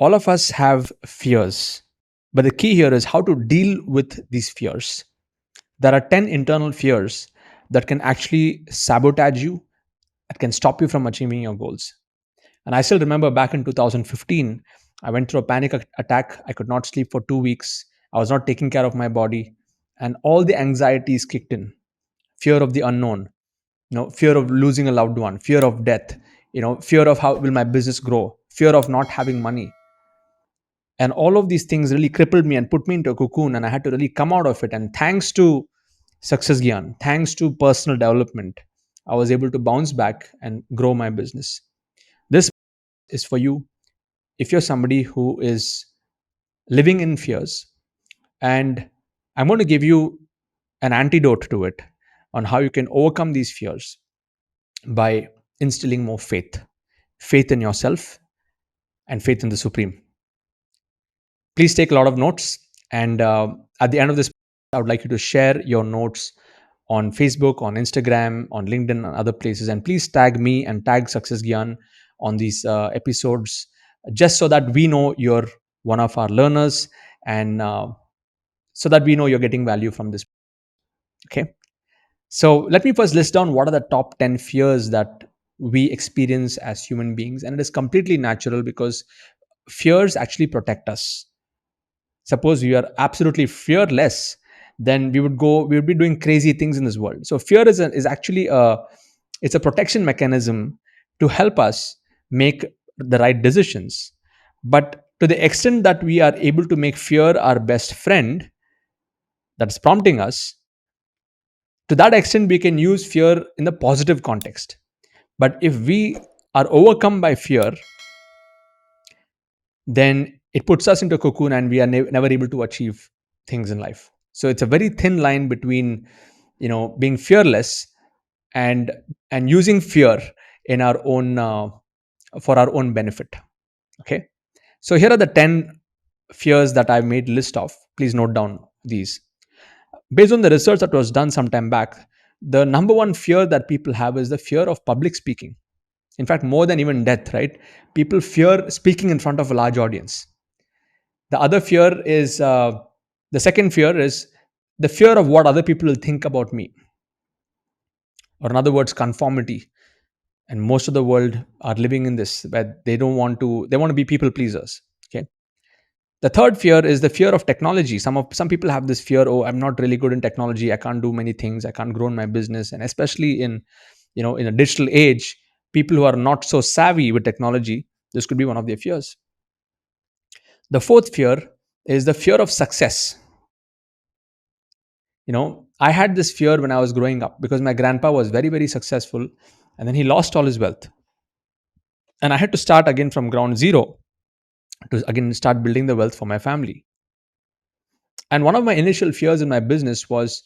All of us have fears, but the key here is how to deal with these fears. There are 10 internal fears that can actually sabotage you, that can stop you from achieving your goals. And I still remember back in 2015, I went through a panic attack. I could not sleep for 2 weeks. I was not taking care of my body, and all the anxieties kicked in. Fear of the unknown, fear of losing a loved one, fear of death, fear of how will my business grow, fear of not having money. And all of these things really crippled me and put me into a cocoon, and I had to really come out of it. And thanks to success Gyan, thanks to personal development, I was able to bounce back and grow my business. This is for you if you're somebody who is living in fears. And I'm going to give you an antidote to it on how you can overcome these fears by instilling more faith in yourself and faith in the Supreme. Please take a lot of notes. And at the end of this, I would like you to share your notes on Facebook, on Instagram, on LinkedIn, and other places. And please tag me and tag Success Gyan on these episodes, just so that we know you're one of our learners, and so that we know you're getting value from this. Okay. So let me first list down what are the top 10 fears that we experience as human beings. And it is completely natural because fears actually protect us. Suppose we are absolutely fearless, then we would be doing crazy things in this world. So fear is actually it's a protection mechanism to help us make the right decisions. But to the extent that we are able to make fear our best friend that's prompting us, to that extent we can use fear in the positive context. But if we are overcome by fear, then it puts us into a cocoon and we are never able to achieve things in life. So it's a very thin line between being fearless and using fear in our own for our own benefit. Okay, so here are the 10 fears that I've made list of. Please note down these. Based on the research that was done some time back, the number one fear that people have is the fear of public speaking. In fact, more than even death, right? People fear speaking in front of a large audience. The other fear is the second fear is the fear of what other people will think about me, or in other words, conformity. And most of the world are living in this, where they want to be people pleasers. Okay. The third fear is the fear of technology. Some people have this fear, oh, I'm not really good in technology, I can't do many things, I can't grow in my business. And especially in in a digital age, people who are not so savvy with technology, this could be one of their fears. The fourth fear is the fear of success. I had this fear when I was growing up because my grandpa was very, very successful, and then he lost all his wealth. And I had to start again from ground zero to again start building the wealth for my family. And one of my initial fears in my business was,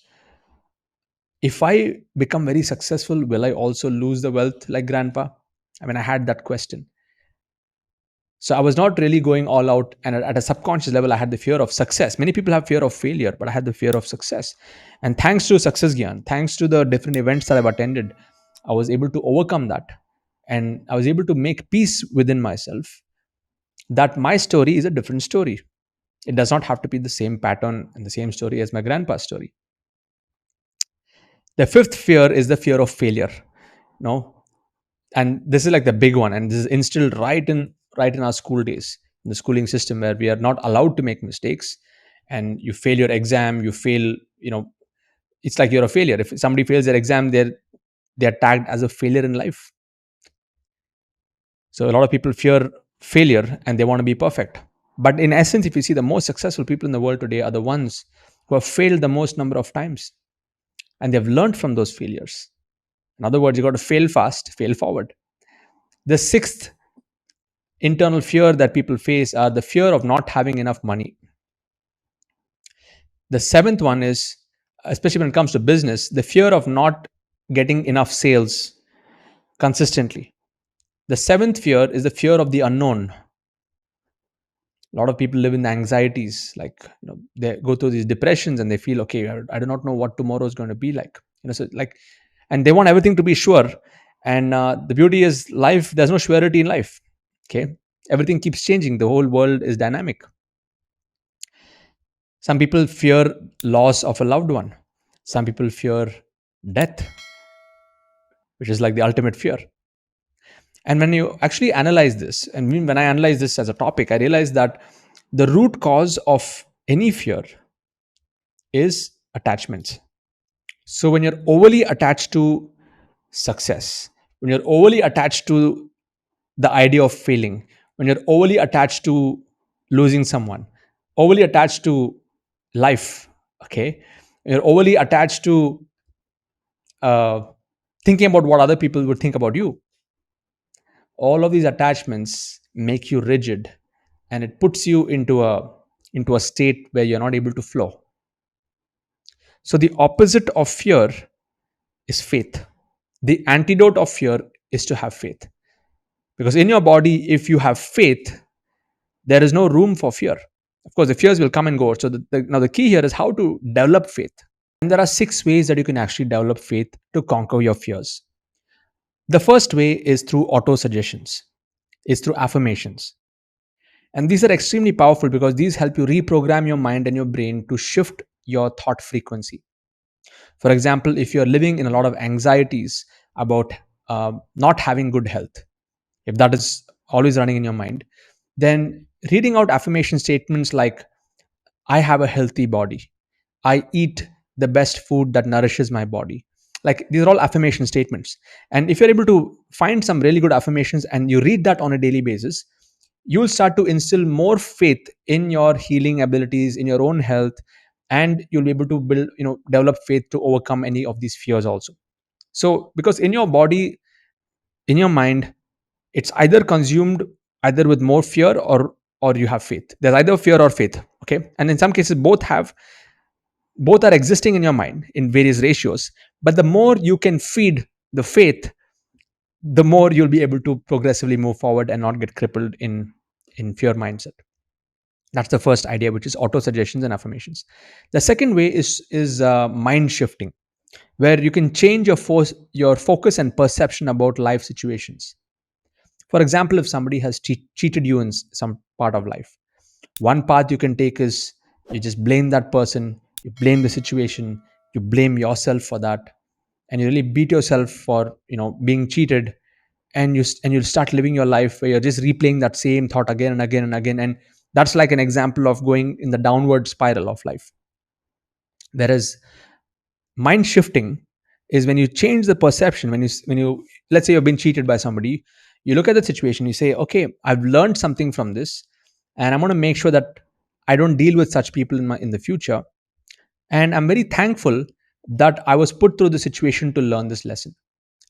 if I become very successful, will I also lose the wealth like grandpa? I mean, I had that question. So I was not really going all out. And at a subconscious level, I had the fear of success. Many people have fear of failure, but I had the fear of success. And thanks to Success Gyan, thanks to the different events that I've attended, I was able to overcome that. And I was able to make peace within myself that my story is a different story. It does not have to be the same pattern and the same story as my grandpa's story. The fifth fear is the fear of failure. No, and this is like the big one, and this is instilled right in our school days, in the schooling system, where we are not allowed to make mistakes. And you fail your exam, you fail. It's like you're a failure. If somebody fails their exam, they're tagged as a failure in life. So a lot of people fear failure and they want to be perfect. But in essence, if you see, the most successful people in the world today are the ones who have failed the most number of times, and they've learned from those failures. In other words, you got to fail fast, fail forward. The sixth internal fear that people face are the fear of not having enough money. The seventh one is, especially when it comes to business, the fear of not getting enough sales consistently. The seventh fear is the fear of the unknown. A lot of people live in the anxieties, like they go through these depressions and they feel, okay, I do not know what tomorrow is going to be like. So like, and they want everything to be sure. And the beauty is, life, there's no surety in life. Okay, Everything keeps changing. The whole world is dynamic. Some people fear loss of a loved one. Some people fear death, which is like the ultimate fear. And when you actually analyze this, and when I analyze this as a topic, I realize that the root cause of any fear is attachments. So when you're overly attached to success, when you're overly attached to the idea of failing, when you're overly attached to losing someone, overly attached to life, okay, you're overly attached to uh, thinking about what other people would think about you. All of these attachments make you rigid, and it puts you into a state where you're not able to flow. So the opposite of fear is faith. The antidote of fear is to have faith, because in your body, if you have faith, there is no room for fear. Of course, the fears will come and go. So now the key here is how to develop faith. And there are 6 ways that you can actually develop faith to conquer your fears. The first way is through auto suggestions, is through affirmations. And these are extremely powerful because these help you reprogram your mind and your brain to shift your thought frequency. For example, if you're living in a lot of anxieties about not having good health, if that is always running in your mind, then reading out affirmation statements like, I have a healthy body, I eat the best food that nourishes my body. Like these are all affirmation statements. And if you're able to find some really good affirmations and you read that on a daily basis, you'll start to instill more faith in your healing abilities, in your own health, and you'll be able to build, develop faith to overcome any of these fears also. So, because in your body, in your mind, it's either consumed either with more fear or you have faith. There's either fear or faith, okay? And in some cases, both are existing in your mind in various ratios, but the more you can feed the faith, the more you'll be able to progressively move forward and not get crippled in fear mindset. That's the first idea, which is auto suggestions and affirmations. The second way is mind shifting, where you can change your focus and perception about life situations. For example, if somebody has cheated you in some part of life, one path you can take is you just blame that person, you blame the situation, you blame yourself for that, and you really beat yourself for being cheated, and you'll start living your life where you're just replaying that same thought again and again and again, and that's like an example of going in the downward spiral of life. Whereas mind shifting is when you change the perception. When you let's say you've been cheated by somebody, you look at the situation, you say, okay, I've learned something from this, and I'm going to make sure that I don't deal with such people in the future, and I'm very thankful that I was put through the situation to learn this lesson,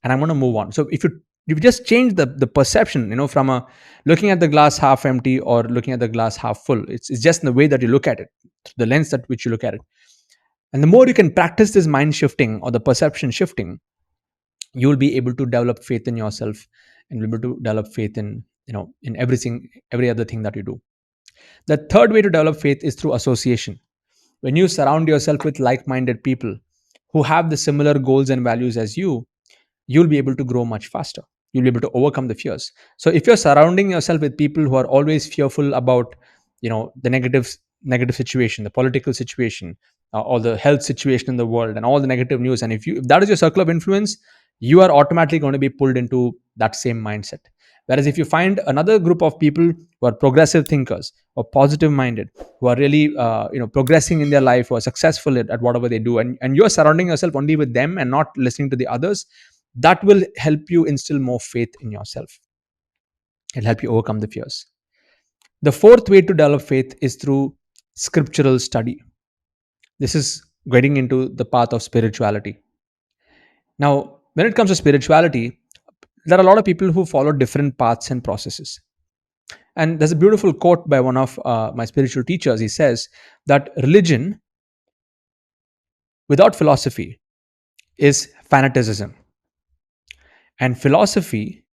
and I'm going to move on. So if you just change the perception, from a looking at the glass half empty or looking at the glass half full, it's just in the way that you look at it, the lens that which you look at it. And the more you can practice this mind shifting or the perception shifting, you will be able to develop faith in yourself and be able to develop faith in everything, every other thing that you do. The third way to develop faith is through association. When you surround yourself with like-minded people who have the similar goals and values as you'll be able to grow much faster. You'll be able to overcome the fears. So if you're surrounding yourself with people who are always fearful about the negative situation, the political situation, or the health situation in the world and all the negative news, and if that is your circle of influence, you are automatically going to be pulled into that same mindset. Whereas if you find another group of people who are progressive thinkers or positive minded, who are really progressing in their life, who are successful at whatever they do, and you're surrounding yourself only with them and not listening to the others, that will help you instill more faith in yourself. It'll help you overcome the fears. The fourth way to develop faith is through scriptural study. This is getting into the path of spirituality. Now, when it comes to spirituality, there are a lot of people who follow different paths and processes. And there's a beautiful quote by one of my spiritual teachers. He says that religion without philosophy is fanaticism, and philosophy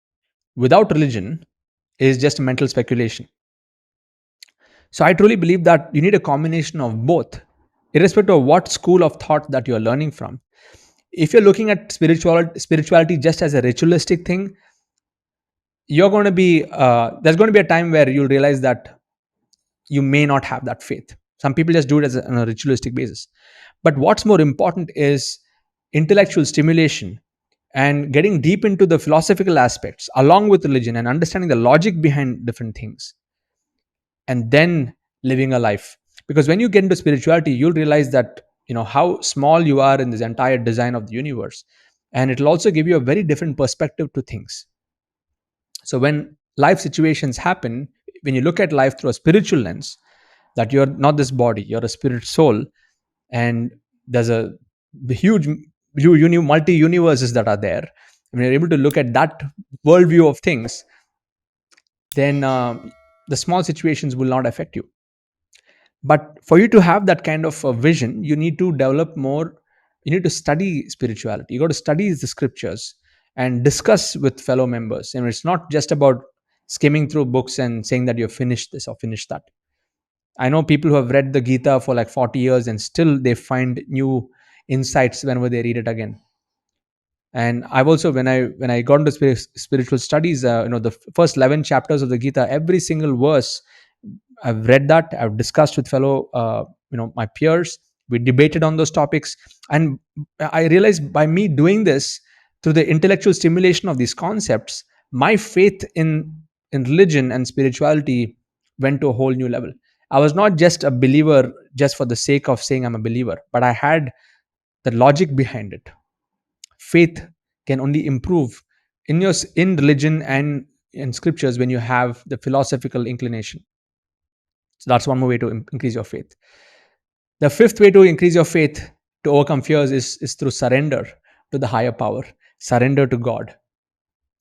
without religion is just mental speculation. So I truly believe that you need a combination of both, irrespective of what school of thought that you're learning from. If you're looking at spirituality just as a ritualistic thing, you're going to be there's going to be a time where you'll realize that you may not have that faith. Some people just do it on a ritualistic basis. But what's more important is intellectual stimulation and getting deep into the philosophical aspects along with religion and understanding the logic behind different things, and then living a life. Because when you get into spirituality, you'll realize that how small you are in this entire design of the universe, and it'll also give you a very different perspective to things. So when life situations happen, when you look at life through a spiritual lens, that you're not this body, you're a spirit soul, and there's a the huge multi universes that are there. When you're able to look at that worldview of things, then the small situations will not affect you. But for you to have that kind of a vision, you need to develop more. You need to study spirituality. You got to study the scriptures and discuss with fellow members. And it's not just about skimming through books and saying that you've finished this or finished that. I know people who have read the Gita for like 40 years and still they find new insights whenever they read it again. And I've also, when I got into spiritual studies, the first 11 chapters of the Gita, every single verse, I've read that, I've discussed with fellow my peers, we debated on those topics. And I realized by me doing this, through the intellectual stimulation of these concepts, my faith in religion and spirituality went to a whole new level. I was not just a believer just for the sake of saying I'm a believer, but I had the logic behind it. Faith can only improve in religion and in scriptures when you have the philosophical inclination. So that's one more way to increase your faith. The fifth way to increase your faith to overcome fears is through surrender to the higher power, surrender to God,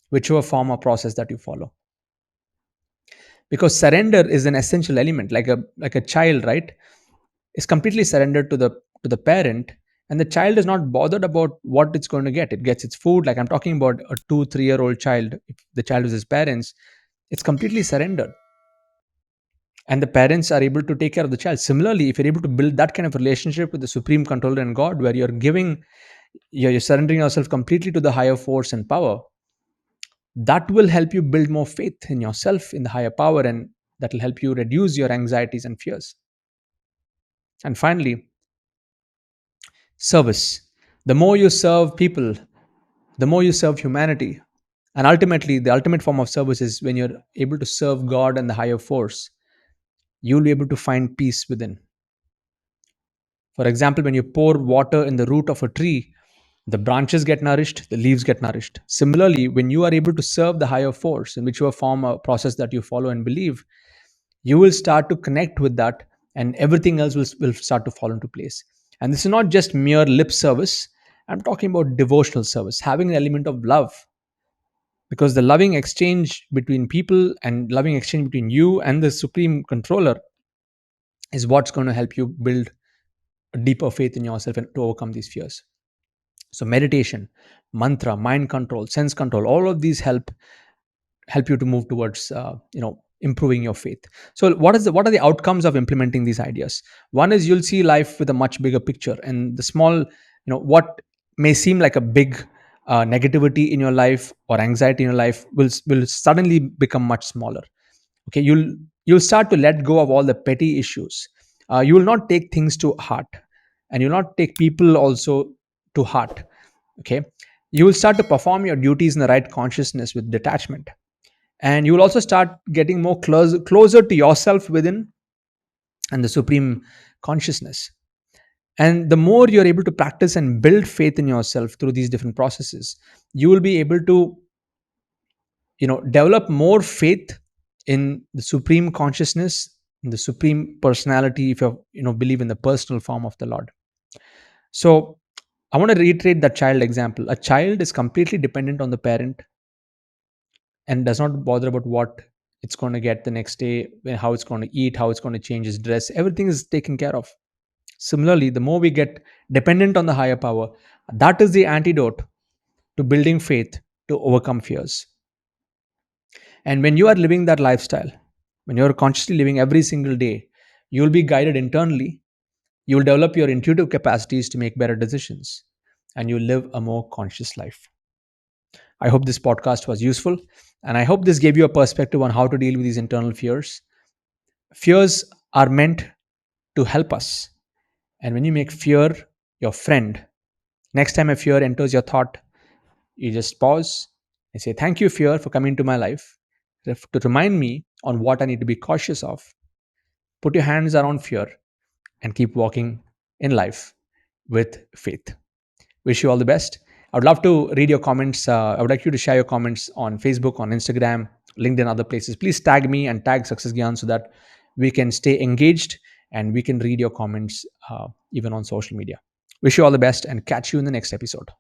whichever form or process that you follow. Because surrender is an essential element, like a child, right? Is completely surrendered to the parent, and the child is not bothered about what it's going to get. It gets its food. Like I'm talking about a 2 3 year old child. If the child is his parents, it's completely surrendered, and the parents are able to take care of the child. Similarly, if you're able to build that kind of relationship with the supreme controller and God, where you're surrendering yourself completely to the higher force and power, that will help you build more faith in yourself, in the higher power, and that will help you reduce your anxieties and fears. And finally, service. The more you serve people, the more you serve humanity. And ultimately, the ultimate form of service is when you're able to serve God and the higher force, you'll be able to find peace within. For example, when you pour water in the root of a tree, the branches get nourished, the leaves get nourished. Similarly, when you are able to serve the higher force, in whichever form or process that you follow and believe, you will start to connect with that, and everything else will start to fall into place. And this is not just mere lip service. I'm talking about devotional service, having an element of love, because the loving exchange between people and loving exchange between you and the supreme controller is what's going to help you build a deeper faith in yourself and to overcome these fears. So meditation, mantra, mind control, sense control, all of these help you to move towards improving your faith. So what are the outcomes of implementing these ideas? One is you'll see life with a much bigger picture, and the small, what may seem like a big negativity in your life or anxiety in your life will suddenly become much smaller. Okay, you'll start to let go of all the petty issues. You will not take things to heart, and you'll not take people also to heart. Okay, you will start to perform your duties in the right consciousness with detachment, and you will also start getting more closer to yourself within and the supreme consciousness. And the more you're able to practice and build faith in yourself through these different processes, you will be able to develop more faith in the supreme consciousness, in the supreme personality, if you believe in the personal form of the Lord. So I want to reiterate that child example. A child is completely dependent on the parent and does not bother about what it's going to get the next day, how it's going to eat, how it's going to change his dress. Everything is taken care of. Similarly, the more we get dependent on the higher power, that is the antidote to building faith to overcome fears. And when you are living that lifestyle, when you're consciously living every single day, you'll be guided internally. You'll develop your intuitive capacities to make better decisions, and you'll live a more conscious life. I hope this podcast was useful, and I hope this gave you a perspective on how to deal with these internal fears. Fears are meant to help us. And when you make fear your friend, next time a fear enters your thought, you just pause and say, "Thank you, fear, for coming into my life to remind me on what I need to be cautious of." Put your hands around fear and keep walking in life with faith. Wish you all the best. I would love to read your comments. I would like you to share your comments on Facebook, on Instagram, LinkedIn, other places. Please tag me and tag Success Gyan so that we can stay engaged and we can read your comments even on social media. Wish you all the best and catch you in the next episode.